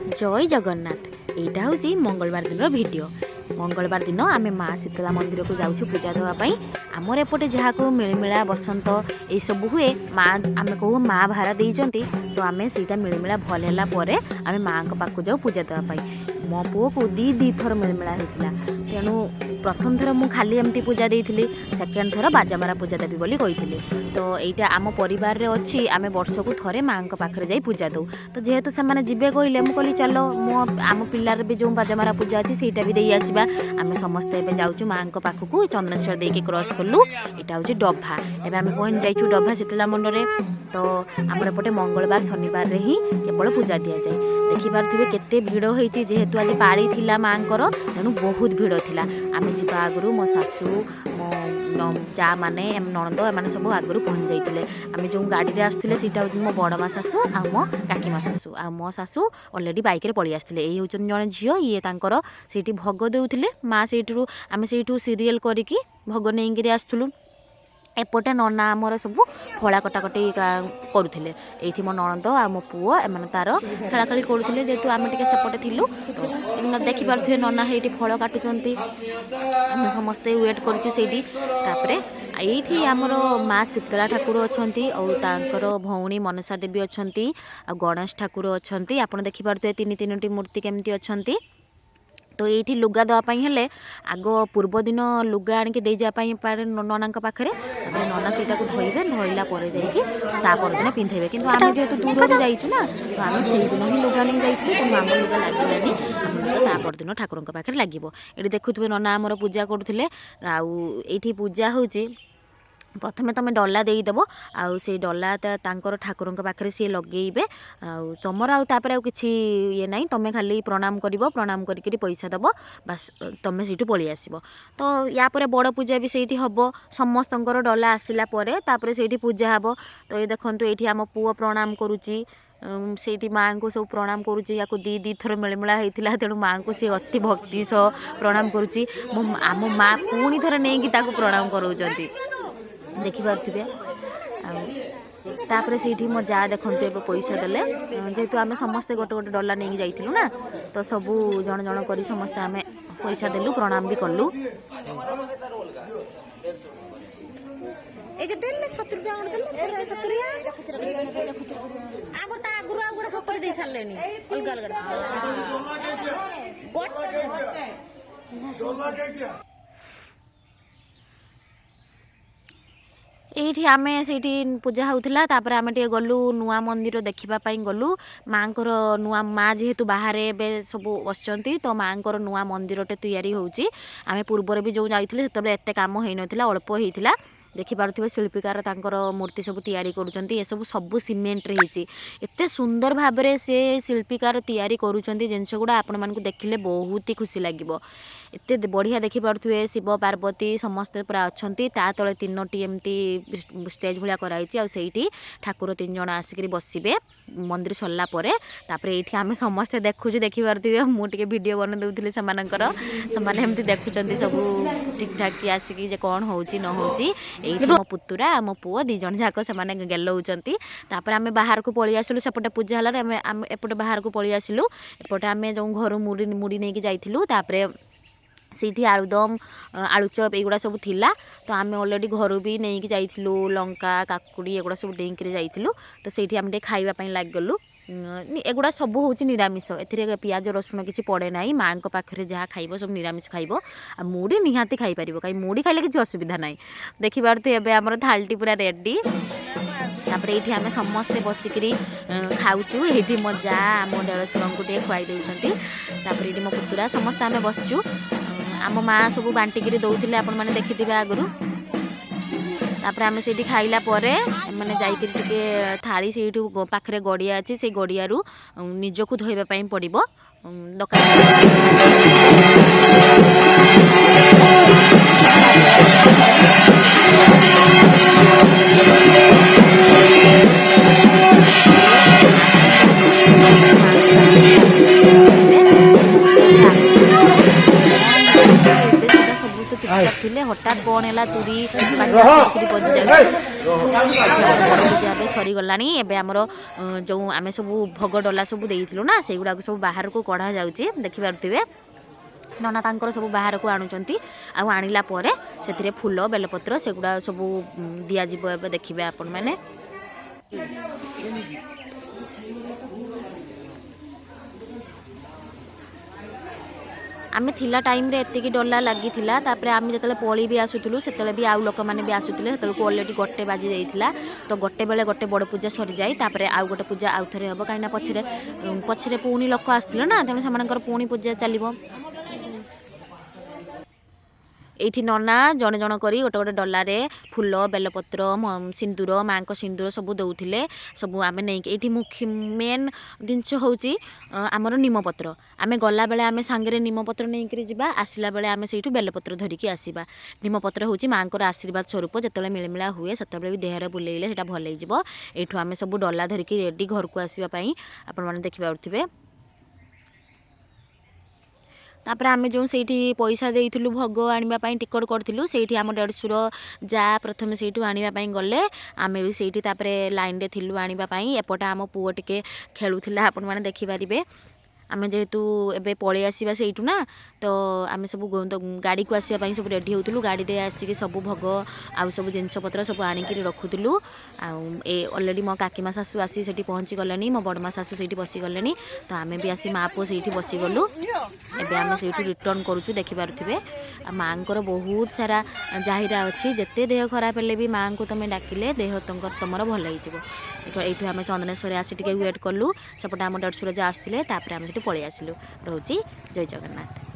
जय जगन्नाथ। यहाँ हूँ मंगलवार दिन भिडियो। मंगलवार दिन आम माँ शीतला मंदिर को जाऊँ पूजा देवाई। आमर एपटे जहाँ को मिलमिला बसंत यही सब हुए माँ आम कहू माँ भार देती तो आम से मिलमिला भल है आम माँ पाक जाऊ पूजा देवाई। मो पुओ को दी थर मिलमिला होता तेणु प्रथम थर मु खाली एमती पूजा देती सेकेंड थर बाजामारा पूजा देवी बोली कही। तो यहाँ आम परिवार अच्छी आम वर्ष को थे माँ पाखे जा पूजा दौ। तो जेहेतु से जीवे कहले मुझे कहली चलो मो आम पिलार भी जो बाजामारा पूजा अच्छी से भी दे आसवा। आम समस्ते जाऊँ माँ पाखक चंद्रेश्वर देके क्रॉस कलु। यहाँ हूँ डभा एवं आम पहुँच जाइए डभा शीतला मंडल। तो आम एपटे मंगलवार शनिवार ही केवल पूजा दि जाए। देखिपे केते भिड़ होती जेहेतु आज पाली थिला माँ तेणु बहुत भिड़ थिला। आम जी आगु मो सासू मो जा माने नणंद एम सब आगु पहुँच जाते। आम जो गाड़ी में आसुले सीटा हूँ मो बड़ माँ सासू आ मो काकी माँ सासू आ मो सासू अलरेडी बाइक रे पलि आसते। यही हूँ जड़े झील ये से भोग देते माँ से आम से सीरियल करके भोग नहीं आसलु। एपटे नना आमर सब फला कटाकटी करुले। ये मो नणंद आ मो पुओ एम तार खेलाखेली करुले जेहेतु आम टे सेपटे थिलु। देखिपे नना ये फल काटुंट आम समस्ते वेट करूँ। ये आमर माँ शीतला ठाकुर अच्छा भौणी मनसा देवी अच्छा गणेश ठाकुर अच्छा। आप देखिपे तीन मूर्ति केमती अच्छा। तो ये लुगा देवाई हेले आग पूर्व दिन लुगा आणिक दे जावाई पारे नना पाखे नना से धोइबे धोइला दिन पिंधेबे। कि आम जेहेतु दूर जाइचु ना तो आम से दिन ही लुगा नहीं जाइए तेणु आम लुगा लगे आम परदिन ठाकुर पाखे लगे। ये देखुए नना आमर पूजा करुले। आठी पूजा हूँ प्रथमे तुम डला देदेव आउ से डला ठाकुर पाखे सी लगे तुमर आउे किसी ये ना तुम खाली प्रणाम कर प्रणाम करके पैसा दब बास तुम से पलि आस। तो यापर बड़ पूजा भी से हम समस्त डला आसला से पूजा हम। तो ये देखो ये आम पुओ प्रणाम करुच्ची से माँ को सब प्रणाम करुच्ची। या दी थर मिलमिला होता तेणु माँ को सी अति भक्ति सह प्रणाम करुच्ची। आम माँ पुणी थर नहीं प्रणाम कराऊँच देखिपे। तापर से मो जा देखते ए पैसा देले जेहेतु आम समस्ते गोटे गोटे डला नहीं जाइलु ना तो सबू जन जन कर समस्ते आम पैसा देलु प्रणाम भी कलु। ये आम से पूजा होता आम गलु नुआ मंदिर देखापी गलु। माँ को नुआ माँ जेहेतु बाहर सब बस तो माँ को नुआ मंदिर तैयारी होची। आम पूर्व भी जो जाइए से एत कम हो नाला अल्प होता। देखिपे शिल्पीकार मूर्ति सब तैयारी करुँच ये सब सीमेंट रे एत सुंदर भाव से शिल्पीकार तैयारी करुँच जिनस गुड़ा आपण मानक देखिले बहुत ही खुशी लगे। एत बढ़िया देखिपे शिव पार्वती समस्ते पूरा अच्छा तले तीनोटी एमती स्टेज भाया कराई ठाकुर तीन जन आसिक बसवे मंदिर सरला ये आम समस्ते देखु देखिपे मुझे वीडियो बना दूसरी से देखुं सब ठीक ठाक आसिक कौन हो न हो। ये मो पुतुरा मो पुओ दी जन जाक से गेलौंट। आम बाहर को पलि आसलु सेपटे पूजा आम एपटे बाहर को पलि आसलु। एपटे आम जो घर मुड़ी मुड़ी नहीं जाइलु से आलुदम आलुचप एगुड़ा सब थिला। तो आम अलरेडी घर भी नहीं जाइलु लंका काकुड़ी एगुड़ा सब डेंकी जाइलु। तो से आम खाइबा लग गलु। एगुड़ा सब हूँ निरामिष ए पियाज रसुण किसी पड़े ना। माँ पाखे जहाँ खाइब सब निरामिष खाइब आ मुड़ी निहाती खाई पार कहीं मुड़ी खाइले किसी असुविधा ना। देखिपे एवं आम थालटी पूरा रेडी। तापर ये आम समस्ते बसिक खाऊँ। ये मो जा आम देढ़शुर को खुआई देती। ये मो पुतुरा समस्ते आम बसचु आम माँ सब बांटिकी दौले आपण मैंने देखिथे आगु। तापर आम से खाइला मैंने जाके थाली से पाखे गड़िया अच्छी से गड़ियारू निजक धोइबापी पड़ो दरकार। चुपचाप थे हठात कौन है तुरी बजी जाए पूजा ए सरीगला एवं जो आम सब भोग डला सब देलु ना से गुड़ाक सब बाहर को कढ़ा जाऊँगी देखिपे नना तांकर सब बाहर को आणुचंती आणिला परे से फूल बेलपत्र से गुड़ा सब दिज्व देखिए आपण मैंने आमे थिला टाइम रे एतिकी डला लगी थिला तापरे आमे जतले पळी भी आसुतलु सेतले भी आउ लोक माने भी आसुतले सेतले को ऑलरेडी गोटे बाजी जाइथिला तो गोटे बेले गोटे बड़ पूजा सरी जाई तापरे आउ गोटे पूजा आउ थरे हबो काइना पछरे पछरे पुणी लोक आसथिले ना तेनु समानकर पुणी पूजा चलिबो एठी नना जन जन करी गोटे गोटे डलारे फूल बेलपत्र सिंदूर माँ को सिंदूर सब दौले सब आम नहीं ये मुख्य मेन जिनस हूँ आमर निमपत्र आम गला बेले आम सांगे निमपत्र नहीं कर आसला बेले आम से बेलपत्र धरिकी आसवा निमपत्र हूँ माँ को आशीर्वाद स्वरूप जिते मिलमिला हुए से भी देहरे बुलेइले से भल हो आम सब डला धरिकी रेडी घर को आसवाई आपण मैंने देखिपे तापर आम जो से पैसा देलु भोग आने टिकट करूँ से आम देढ़शुर जा प्रथम से आने गले आम भी से लाइन रे थिलु आने एपटे आम पुओ टिके खेलुला आपण मैंने देखिपारे आम जेहेतु एबे पलि आसवा से ना तो आम सब गाड़ी को आसवाई सब रेडी होलु गाड़ी में आसिक सब भोग आउ सब जिनपतर सब आणिक रखुलु ऑलरेडी मो काकीमा शाशु आसी से पहुँची गले मो बड़मा शाशु से बसीगले तो आम भी आसी माँ पुओ से बसीगलु एबे आम से रिटर्न करुचु देखिपे माँ को बहुत सारा जाहिरा अच्छी जिते देह खराब हेल्ले भी माँ को तुम डाकिले देह तुमर भल हो आम चंदनेश्वर आसी टिके वेट कलु सेपटे आम देढ़शुर जा आसते आम से पलि आसिलु रोची जय जगन्नाथ।